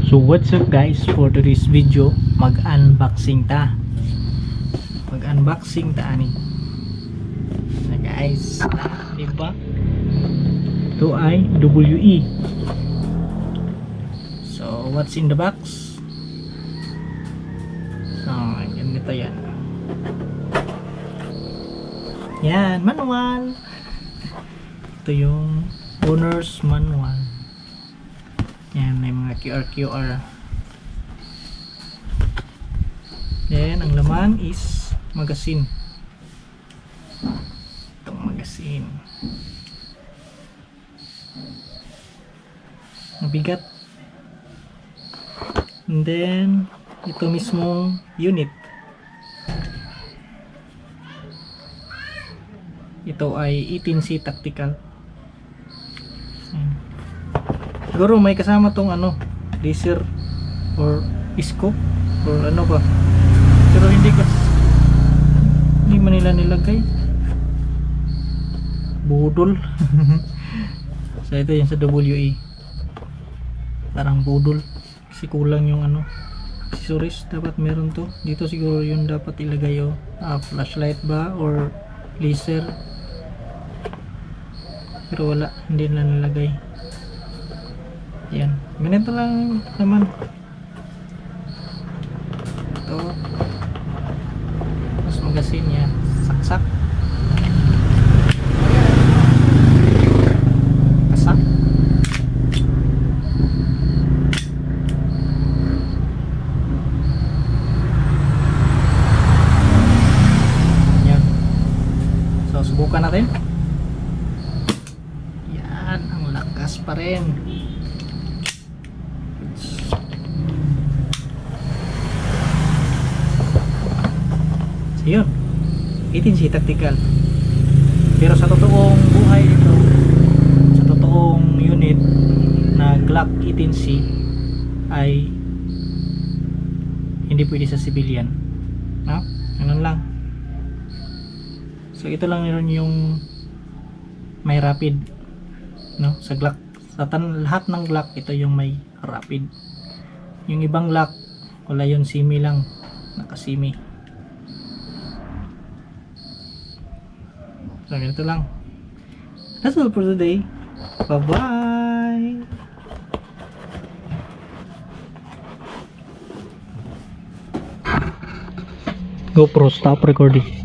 So what's up guys, for today's video mag-unboxing ta ani na guys, diba? Ito ay WE. So what's in the box? Ganito yan, manual. Ito yung owner's manual. Yan, may mga QR. Then, ang laman is magazine. Itong magazine. Mabigat. And then, ito mismong unit. Ito ay 18C tactical. Siguro may kasama tong laser or scope or ano ba, pero hindi man nila nilagay, budol. So ito yung sa WE, parang budol kasi kulang yung accessories. Dapat meron to dito, siguro yun dapat ilagay flashlight ba or laser, pero wala, hindi na nilagay. Yan, ganito lang naman ito. Mas magazine niya, saksak kasak. Yan, so subukan natin. Yan, ang lakas pa rin. Yun, 18C tactical. Pero sa totoong buhay ito, sa totoong unit na Glock 18C ay hindi pwede sa civilian, no? Ganun lang. So ito lang yun yung may rapid, no? Sa Glock, lahat ng Glock ito yung may rapid. Yung ibang Glock wala, yun semi lang, naka-semi. So ganito lang. That's all for today. Bye bye. GoPro, stop recording.